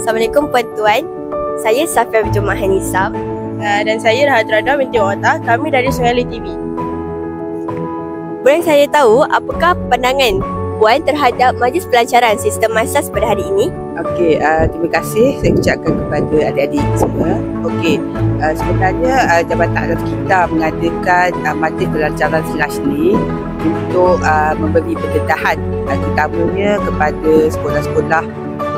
Assalamualaikum Puan-Tuan. Saya Safia binti Mahanisam. Dan saya Rahat Radha binti Wata. Kami dari Sungai Li TV. Boleh saya tahu apakah pandangan Puan terhadap majlis pelancaran sistem MySLAS pada hari ini? Okey, terima kasih saya ucapkan kepada adik-adik semua. Okey, sebenarnya Jabatan Alam Sekitar mengadakan majlis pelancaran SLAS ni untuk memberi pendedahan terutamanya kepada sekolah-sekolah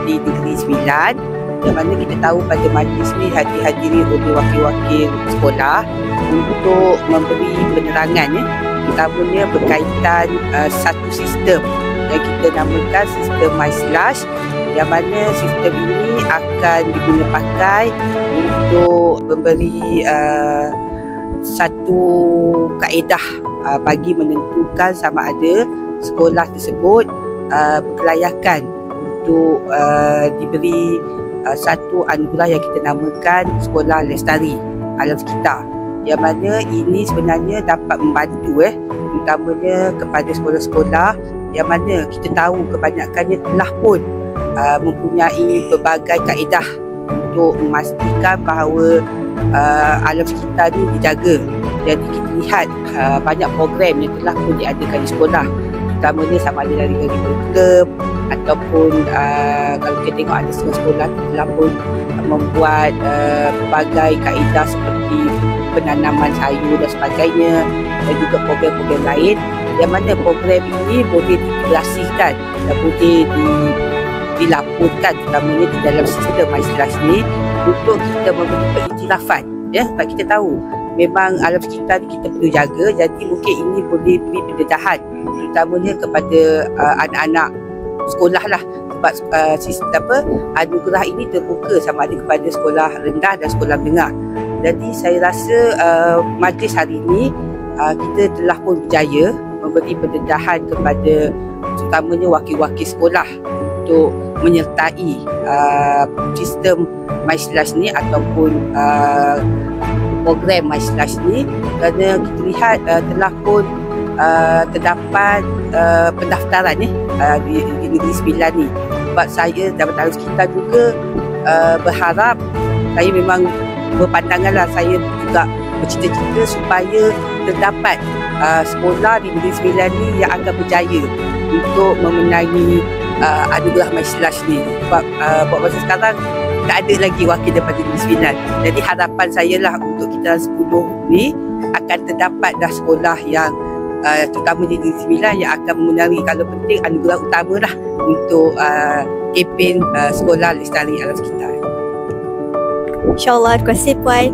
di Negeri Sembilan, yang mana kita tahu pada majlis ni dihadiri oleh wakil-wakil sekolah untuk memberi penerangan terutamanya berkaitan satu sistem yang kita namakan sistem MySLAS, yang mana sistem ini akan diguna pakai untuk memberi satu kaedah bagi menentukan sama ada sekolah tersebut berkelayakan untuk diberi satu anugerah yang kita namakan Sekolah Lestari Alam Sekitar, yang mana ini sebenarnya dapat membantu terutamanya kepada sekolah-sekolah yang mana kita tahu kebanyakannya telah pun mempunyai pelbagai kaedah untuk memastikan bahawa alam sekitar ini dijaga. Jadi kita lihat banyak program yang telah pun diadakan di sekolah, terutamanya sama ada dari program ataupun kalau kita tengok ada setengah sekolah telah pun membuat pelbagai kaedah seperti penanaman sayur dan sebagainya, dan juga program-program lain, yang mana program ini boleh diintegrasikan dan boleh dilaporkan terutamanya di dalam sistem MySLAS ni untuk kita memberi pengiktirafan, sebab kita tahu memang alam sekitar ni kita perlu jaga. Jadi mungkin ini boleh beri pendedahan terutamanya kepada anak-anak sekolah lah, sebab sistem anugerah ini terbuka sama ada kepada sekolah rendah dan sekolah menengah. Jadi saya rasa majlis hari ini kita telah pun berjaya memberi pendedahan kepada terutamanya wakil-wakil sekolah untuk menyertai sistem MySLAS ni ataupun program MySLAS ni, kerana kita lihat telah pun terdapat pendaftaran di Negeri Sembilan ni. Sebab saya Jabatan Alam Sekitar juga berharap, saya memang berpandanganlah, saya juga bercita-cita supaya terdapat sekolah di Negeri Sembilan ni yang akan berjaya untuk memenangi anugerah MySLAS ni. Sebab buat masa sekarang tak ada lagi wakil daripada Negeri Sembilan. Jadi harapan saya lah untuk kita 10 ni akan terdapat dah sekolah yang terutama di Negeri Sembilan yang akan memenangi, kalau penting anugerah utama lah untuk kempen Sekolah Lestari Alam Sekitar. InsyaAllah. Terima kasih Puan.